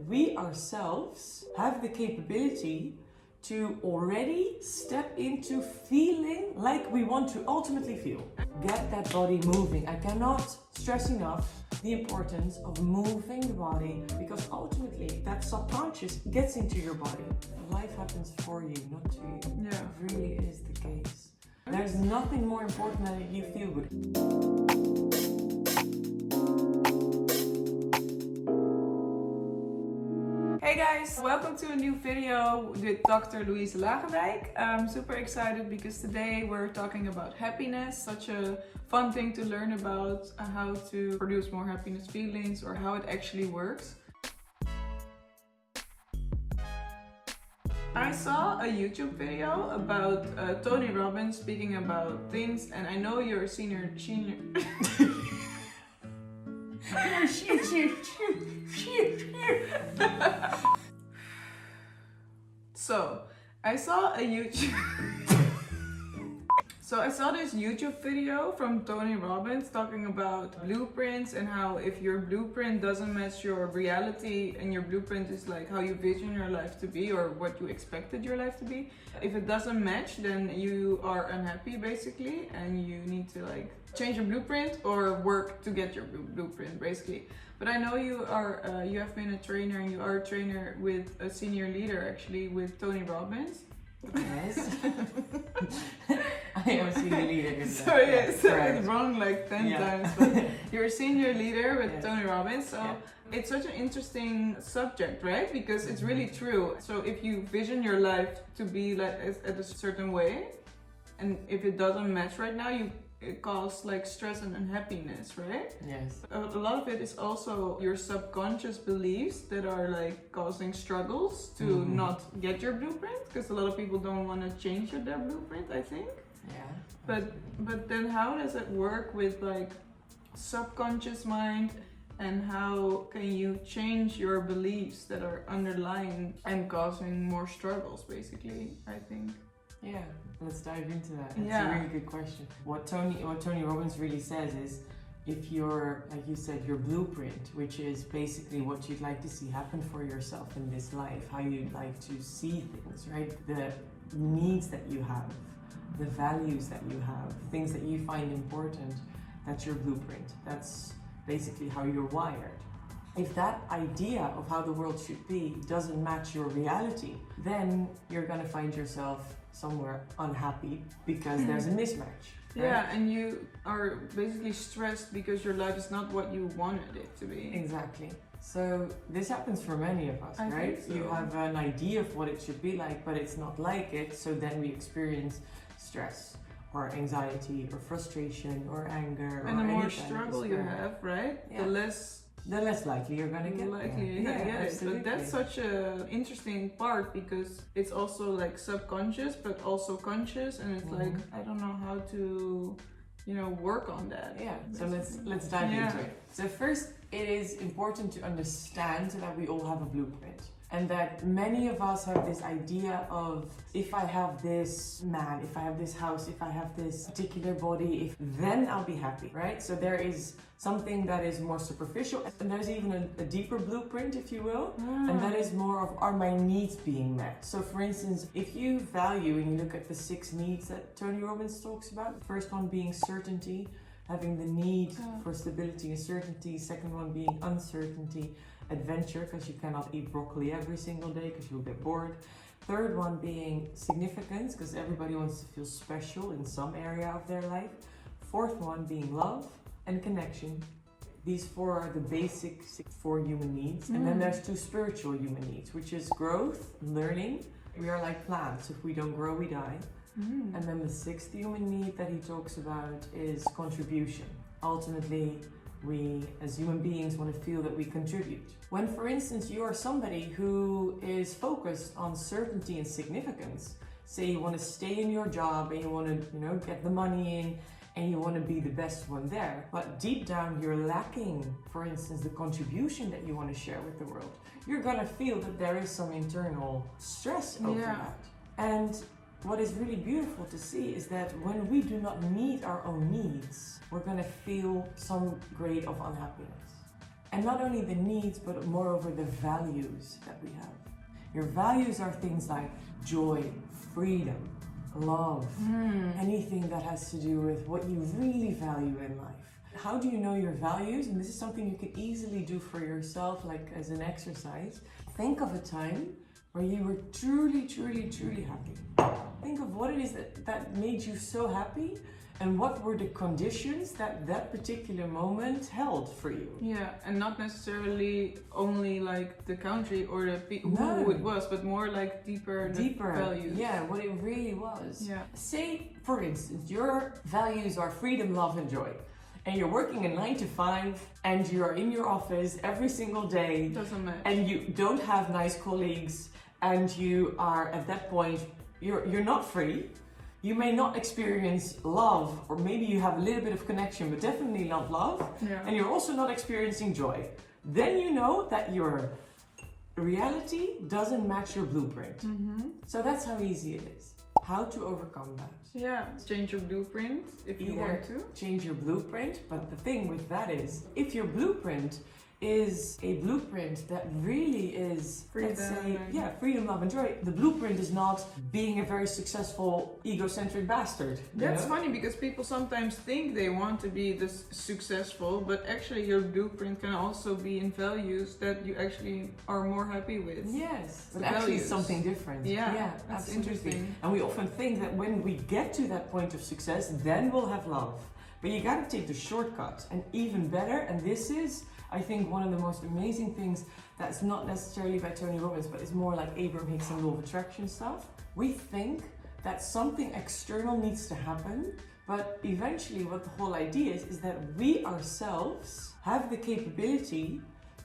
we ourselves have the capability to already step into feeling like we want to ultimately feel. Get that body moving. I cannot stress enough the importance of moving the body, because ultimately that subconscious gets into your body. Life happens for you, not to you. Yeah. It really is the case. There's nothing more important than that you feel good. Hey guys, welcome to a new video with Dr. Louise lagendijk. I'm super excited because today we're talking about happiness, such a fun thing to learn about, how to produce more happiness feelings or how it actually works. I saw a YouTube video about Tony Robbins speaking about things, and I know you're a senior So I saw this YouTube video from Tony Robbins talking about blueprints and how if your blueprint doesn't match your reality, and your blueprint is like how you vision your life to be or what you expected your life to be, if it doesn't match, then you are unhappy basically, and you need to like change your blueprint or work to get your blueprint basically. But I know you have been a trainer, and you are a trainer with a senior leader actually with Tony Robbins. Yes. I am a senior leader. So yeah, so it's wrong like 10 times. But you're a senior leader with Tony Robbins. So it's such an interesting subject, right? Because it's really true. So if you vision your life to be like at a certain way, and if it doesn't match right now, it causes like stress and unhappiness, right? Yes. A lot of it is also your subconscious beliefs that are like causing struggles to not get your blueprint, because a lot of people don't want to change their blueprint, I think. Yeah. But then how does it work with like subconscious mind, and how can you change your beliefs that are underlying and causing more struggles basically, I think. Yeah, let's dive into that. That's a really good question. What Tony Robbins really says is, if you're, like you said, your blueprint, which is basically what you'd like to see happen for yourself in this life, how you'd like to see things, right? The needs that you have, the values that you have, things that you find important, that's your blueprint. That's basically how you're wired. If that idea of how the world should be doesn't match your reality, then you're gonna find yourself somewhere unhappy because there's a mismatch. Right? Yeah, and you are basically stressed because your life is not what you wanted it to be. Exactly. So this happens for many of us, I right? think so. You have an idea of what it should be like, but it's not like it, so then we experience stress or anxiety or frustration or anger. And or the more any kind of struggle you despair. have, right? Yeah. The less likely you're gonna get likely, there. yeah. Absolutely. But that's such a interesting part, because it's also like subconscious but also conscious, and it's like I don't know how to, work on that. Yeah. So let's dive into it. So first, it is important to understand that we all have a blueprint. And that many of us have this idea of, if I have this man, if I have this house, if I have this particular body, then I'll be happy, right? So there is something that is more superficial, and there's even a deeper blueprint, if you will, and that is more of, are my needs being met? So for instance, if you value and you look at the 6 needs that Tony Robbins talks about, the first one being certainty, having the need for stability and certainty, second one being uncertainty, adventure, because you cannot eat broccoli every single day because you'll get bored. Third one being significance, because everybody wants to feel special in some area of their life. Fourth one being love and connection. These 4 are the basic 4 human needs. And then there's 2 spiritual human needs, which is growth, learning. We are like plants. If we don't grow, we die. And then the 6th human need that he talks about is contribution. Ultimately, we as human beings want to feel that we contribute. When, for instance, you are somebody who is focused on certainty and significance, say you want to stay in your job and you want to, get the money in and you want to be the best one there, but deep down you're lacking, for instance, the contribution that you want to share with the world, you're going to feel that there is some internal stress over that. And what is really beautiful to see is that when we do not meet our own needs, we're going to feel some grade of unhappiness. And not only the needs, but moreover the values that we have. Your values are things like joy, freedom, love, anything that has to do with what you really value in life. How do you know your values? And this is something you can easily do for yourself, like as an exercise. Think of a time where you were truly, truly, truly happy. Think of what it is that made you so happy, and what were the conditions that that particular moment held for you. Yeah, and not necessarily only like the country or the who it was, but more like deeper values. Yeah, what it really was. Yeah. Say, for instance, your values are freedom, love, and joy. And you're working a 9 to 5, and you're in your office every single day. Doesn't match. And you don't have nice colleagues, and you are at that point, you're not free. You may not experience love, or maybe you have a little bit of connection, but definitely not love. Yeah. And you're also not experiencing joy. Then you know that your reality doesn't match your blueprint. So that's how easy it is. How to overcome that. Yeah, change your blueprint if you want to. Change your blueprint, but the thing with that is, if your blueprint is a blueprint that really is, let's say, freedom, love, and joy. The blueprint is not being a very successful, egocentric bastard. That's funny, because people sometimes think they want to be this successful, but actually your blueprint can also be in values that you actually are more happy with. Yes, but actually it's something different. Yeah, that's absolutely. interesting. And we often think that when we get to that point of success, then we'll have love. But you gotta take the shortcut, and even better, and this is, I think, one of the most amazing things that's not necessarily by Tony Robbins, but it's more like Abraham Hicks and Law of Attraction stuff. We think that something external needs to happen, but eventually what the whole idea is that we ourselves have the capability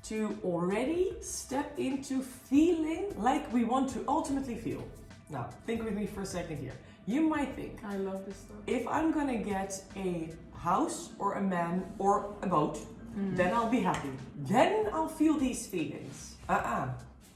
to already step into feeling like we want to ultimately feel. Now, think with me for a second here. You might think, I love this stuff. If I'm gonna get a house or a man or a boat, then I'll be happy. Then I'll feel these feelings.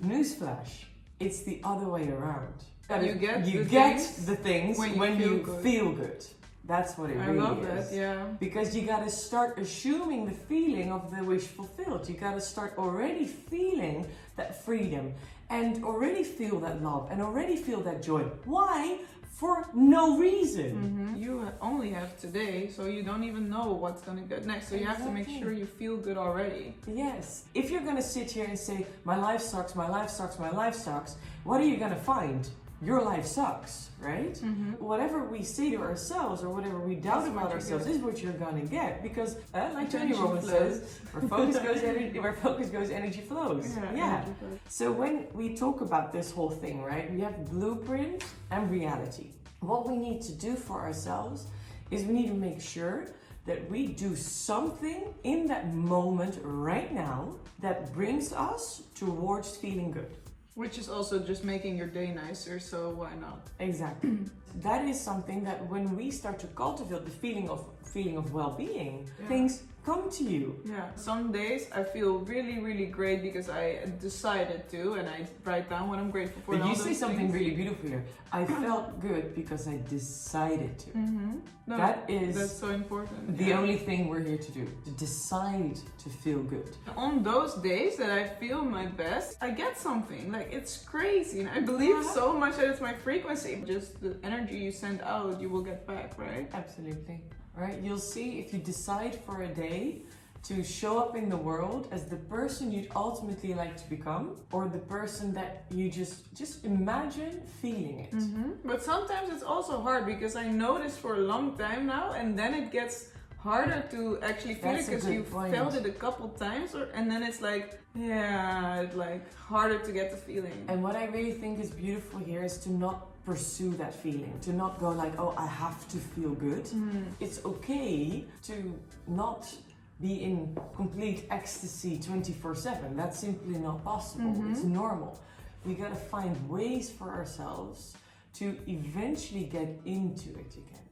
Newsflash. It's the other way around. You get the things when you feel good. That's what it really is. I love that, yeah. Because you gotta start assuming the feeling of the wish fulfilled. You gotta start already feeling that freedom, and already feel that love, and already feel that joy. Why? For no reason. You only have today, so you don't even know what's gonna get next. So you have to make sure you feel good already. Yes. If you're gonna sit here and say, my life sucks, my life sucks, my life sucks, what are you gonna find? Your life sucks, right? Whatever we say to ourselves, or whatever we doubt about ourselves, is what you're gonna get. Because, like Tony Robbins says, where focus goes, energy flows. Yeah. So when we talk about this whole thing, right, we have blueprint and reality. What we need to do for ourselves is we need to make sure that we do something in that moment right now that brings us towards feeling good. Which is also just making your day nicer, so why not? Exactly. That is something that when we start to cultivate the feeling of well-being, things come to you. Yeah. Some days I feel really, really great because I decided to, and I write down what I'm grateful for. But you say something really beautiful here. I felt good because I decided to. No, that's so important. The only thing we're here to do, to decide to feel good. On those days that I feel my best, I get something. Like, it's crazy. And I believe so much that it's my frequency. Just the energy you send out, you will get back, right? Absolutely. Right? You'll see, if you decide for a day to show up in the world as the person you'd ultimately like to become, or the person that you just imagine feeling it. But sometimes it's also hard, because I know this for a long time now, and then it gets harder to actually feel it because you felt it a couple times, and then it's like, it's like harder to get the feeling. And what I really think is beautiful here is to not pursue that feeling, to not go like, oh, I have to feel good. It's okay to not be in complete ecstasy 24/7. That's simply not possible. It's normal. We gotta find ways for ourselves to eventually get into it again.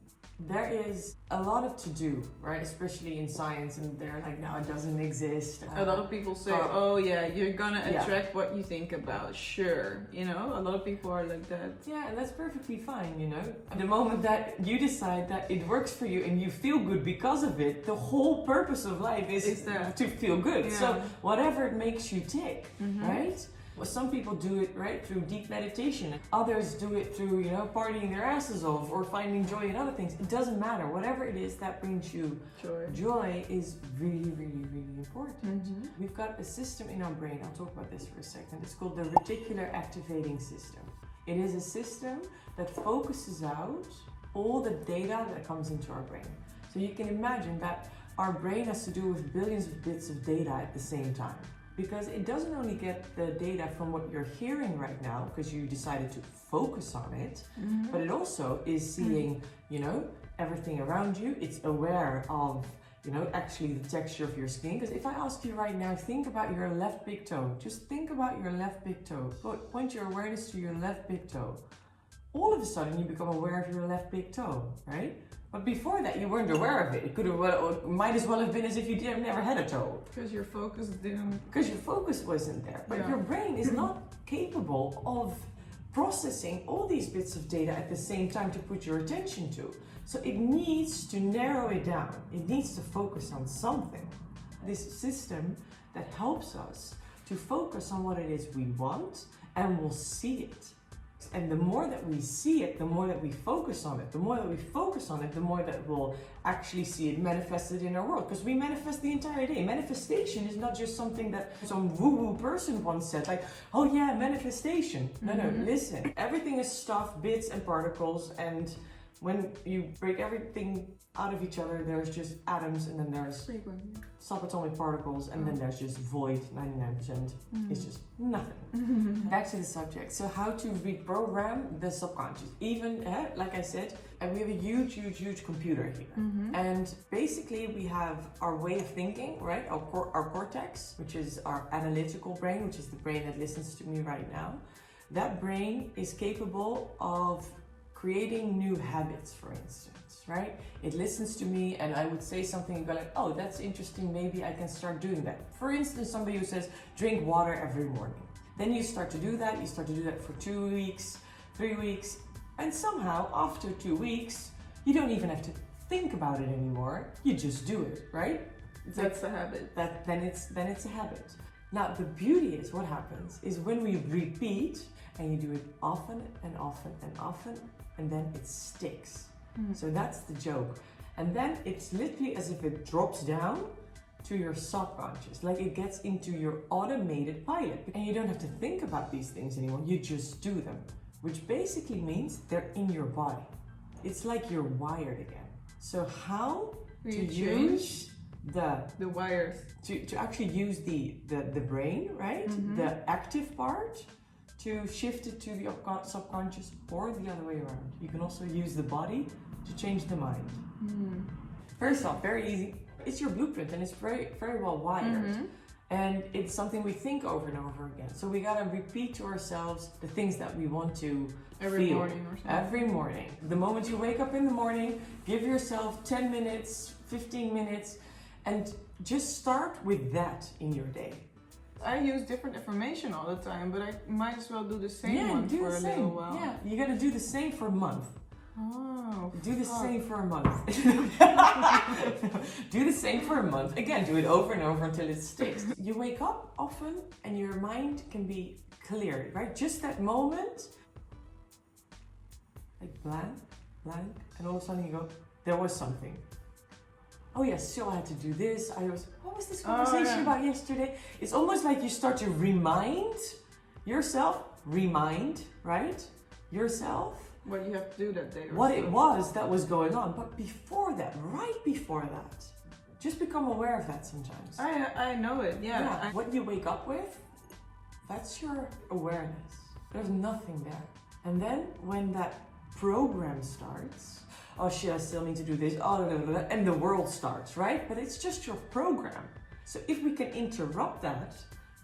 there is a lot of to do, right? Especially in science, and they're like, no, it doesn't exist. A lot of people say, oh yeah, you're gonna attract what you think about. Sure, you know, a lot of people are like that. Yeah, and that's perfectly fine, you know. The moment that you decide that it works for you and you feel good because of it, the whole purpose of life is to feel good. Yeah. So whatever it makes you tick, right? Well, some people do it right through deep meditation. Others do it through, you know, partying their asses off or finding joy in other things. It doesn't matter. Whatever it is that brings you joy is really, really, really important. We've got a system in our brain. I'll talk about this for a second. It's called the reticular activating system. It is a system that focuses out all the data that comes into our brain. So you can imagine that our brain has to do with billions of bits of data at the same time. Because it doesn't only get the data from what you're hearing right now, because you decided to focus on it, but it also is seeing, you know, everything around you. It's aware of, you know, actually the texture of your skin. Because if I ask you right now, think about your left big toe. Just think about your left big toe. Point your awareness to your left big toe. All of a sudden you become aware of your left big toe, right? But before that, you weren't aware of it. It could have, might as well have been as if you never had a toe. Because your focus didn't. Because your focus wasn't there. But your brain is not capable of processing all these bits of data at the same time to put your attention to. So it needs to narrow it down. It needs to focus on something. This system that helps us to focus on what it is we want, and we'll see it. And the more that we see it, the more that we focus on it. The more that we focus on it, the more that we'll actually see it manifested in our world. Because we manifest the entire day. Manifestation is not just something that some woo-woo person once said, like, oh yeah, manifestation. No, listen. Everything is stuff, bits and particles, and when you break everything out of each other, there's just atoms, and then there's subatomic particles, and then there's just void, 99%. It's just nothing. Back to the subject. So how to reprogram the subconscious. Even, like I said, we have a huge, huge, huge computer here. And basically we have our way of thinking, right? Our cortex, which is our analytical brain, which is the brain that listens to me right now. That brain is capable of creating new habits, for instance, right? It listens to me and I would say something and go like, oh, that's interesting, maybe I can start doing that. For instance, somebody who says, drink water every morning. Then you start to do that, for 2 weeks, 3 weeks, and somehow after 2 weeks, you don't even have to think about it anymore, you just do it, right? That's the habit. Then it's a habit. Now the beauty is what happens is when we repeat and you do it often and often and often, and then it sticks. So that's the joke. And then it's literally as if it drops down to your subconscious, like it gets into your automated pilot. And you don't have to think about these things anymore, you just do them. Which basically means they're in your body. It's like you're wired again. So how to use the wires to actually use the brain, right? The active part, to shift it to the subconscious or the other way around. You can also use the body to change the mind. First off, very easy. It's your blueprint and it's very, very well wired. And it's something we think over and over again. So we gotta repeat to ourselves the things that we want to every feel. Morning or something. Every morning. The moment you wake up in the morning, give yourself 10 minutes, 15 minutes, and just start with that in your day. I use different information all the time, but I might as well do the same one for a little while. Yeah, you gotta do the same for a month. Oh, do the same for a month. Do the same for a month. Again, do it over and over until it sticks. You wake up often and your mind can be clear, right? Just that moment, like blank, and all of a sudden you go, there was something. Oh yes, so I had to do this. What was this conversation about yesterday? It's almost like you start to remind yourself, right? Yourself. What you have to do that day. What it was that was going on. But before that, right before that, just become aware of that sometimes. I know it, yeah. What you wake up with, that's your awareness. There's nothing there. And then when that program starts, oh shit, I still need to do this, and the world starts, right? But it's just your program. So if we can interrupt that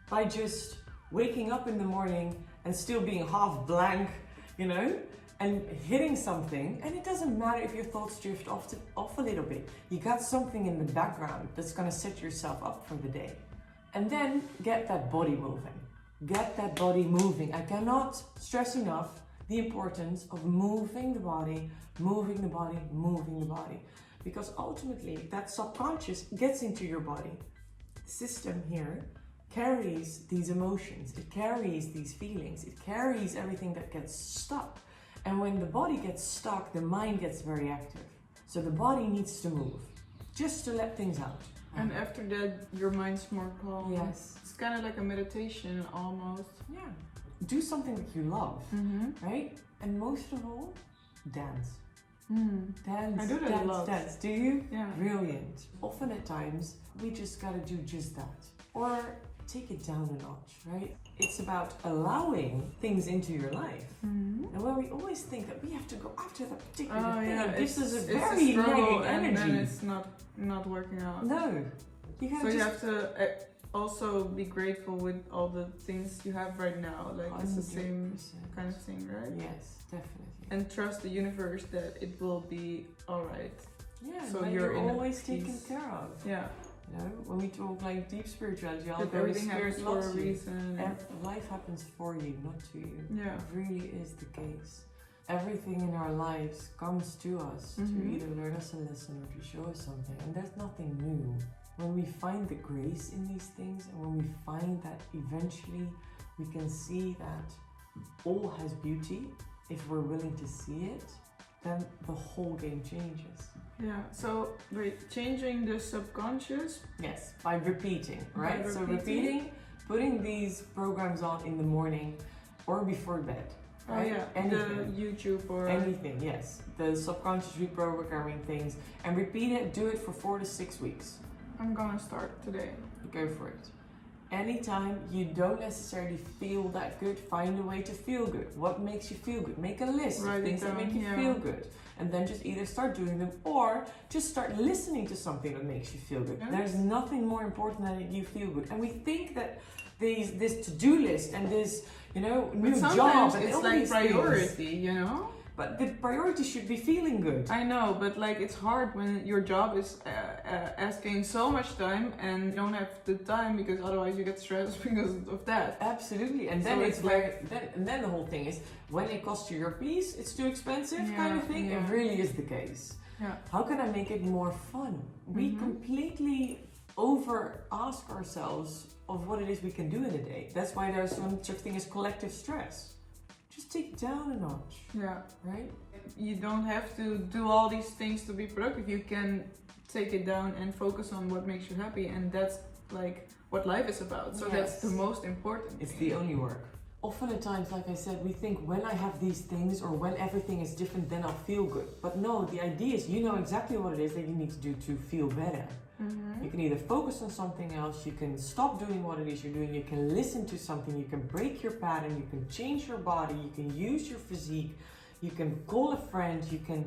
by just waking up in the morning and still being half blank, you know, and hitting something, and it doesn't matter if your thoughts drift off a little bit. You got something in the background that's gonna set yourself up for the day. And then get that body moving. Get that body moving. I cannot stress enough the importance of moving the body, moving the body, moving the body. Because ultimately that subconscious gets into your body. The system here carries these emotions, it carries these feelings, it carries everything that gets stuck. And when the body gets stuck, the mind gets very active. So the body needs to move, just to let things out. And after that, your mind's more calm. Yes. It's kind of like a meditation almost. Yeah. Do something that you love, right? And most of all, dance. Dance. I do that dance, a lot. Dance. Do you? Yeah. Brilliant. Often at times, we just gotta do just that. Or take it down a notch, right? It's about allowing things into your life. And when we always think that we have to go after that particular thing, it gives us a very nagging energy. And then it's not working out. No. You gotta you have to also be grateful with all the things you have right now. Like it's the same 100%. kind of thing, right? Yes, definitely. And trust the universe that it will be alright. Yeah, so that you're in always peace. taken care of. Yeah. You know, when we talk like deep spirituality, all That the everything spirit happens for loves a you. reason. Life happens for you, not to you. Yeah. It really is the case. Everything in our lives comes to us to either learn us a lesson or to show us something. And there's nothing new. When we find the grace in these things, and when we find that eventually we can see that all has beauty, if we're willing to see it, then the whole game changes. Yeah, so wait, changing the subconscious? Yes, by repeating, right? By So repeating, putting these programs on in the morning or before bed, right? Oh yeah, Anything. the YouTube or... Anything, yes. The subconscious reprogramming things. And repeat it, do it for 4 to 6 weeks. I'm gonna start today. Go for it. Anytime you don't necessarily feel that good, find a way to feel good. What makes you feel good? Make a list of things that make you feel good. And then just either start doing them or just start listening to something that makes you feel good. Yes. There's nothing more important than that you feel good. And we think that this to-do list and this, new job and it's all like these priority, things, But the priority should be feeling good. I know, but like it's hard when your job is asking so much time and you don't have the time because otherwise you get stressed because of that. Absolutely, and then it's like then the whole thing is when it costs you your peace, it's too expensive kind of thing. It really is the case. Yeah. How can I make it more fun? We completely over ask ourselves of what it is we can do in a day. That's why there's such thing as collective stress. Just take it down a notch. Yeah. Right? You don't have to do all these things to be productive. You can take it down and focus on what makes you happy, and that's like what life is about. So that's the most important. It's the only work. Often at times, like I said, we think when I have these things or when everything is different, then I'll feel good. But no, the idea is you know exactly what it is that you need to do to feel better. You can either focus on something else, you can stop doing what it is you're doing, you can listen to something, you can break your pattern, you can change your body, you can use your physique, you can call a friend, you can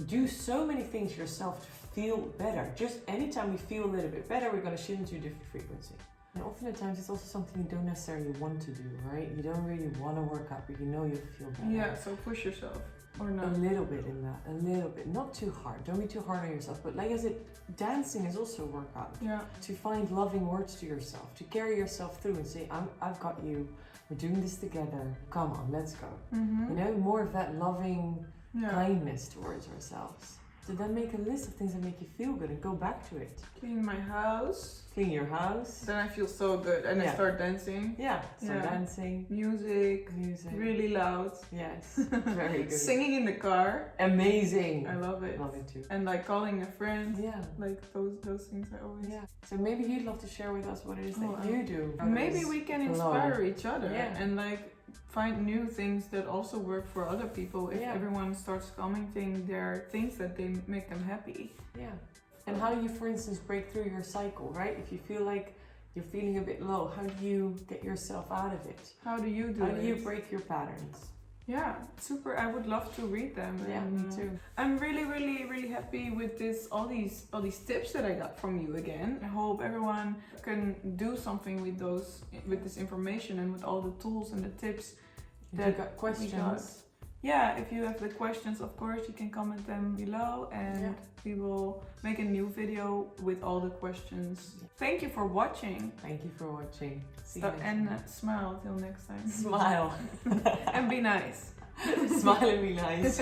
do so many things yourself to feel better. Just anytime we feel a little bit better, we're going to shift into a different frequency. And often at times it's also something you don't necessarily want to do, right? You don't really want to work out, but you know you'll feel better. Yeah, so push yourself. Or not. A little bit in that, a little bit. Not too hard. Don't be too hard on yourself. But like I said, dancing is also a workout. Yeah. To find loving words to yourself, to carry yourself through and say, I've got you. We're doing this together. Come on, let's go. More of that loving kindness towards ourselves. So then make a list of things that make you feel good and go back to it. Clean my house. Clean your house. Then I feel so good and I start dancing. Yeah, start dancing. Music. Really loud. Yes, very good. Singing in the car. Amazing. I love it. Love it too. And like calling a friend. Yeah. Like those things I always... Yeah. So maybe you'd love to share with us what it is that you do. Maybe we can inspire each other. Yeah. And like find new things that also work for other people if everyone starts commenting their things that they make them happy. Yeah. And how do you, for instance, break through your cycle, right? If you feel like you're feeling a bit low, how do you get yourself out of it? How do you do it? How do you break your patterns? Yeah, super. I would love to read them. Yeah, me too. I'm really, really, really happy with all these tips that I got from you again. I hope everyone can do something with this information and with all the tools and the tips. If you got questions, yeah, if you have the questions, of course, you can comment them below, and we will make a new video with all the questions. Thank you for watching. Thank you for watching. See you next And time. smile till next time. Smile. And be nice. Smile and be nice.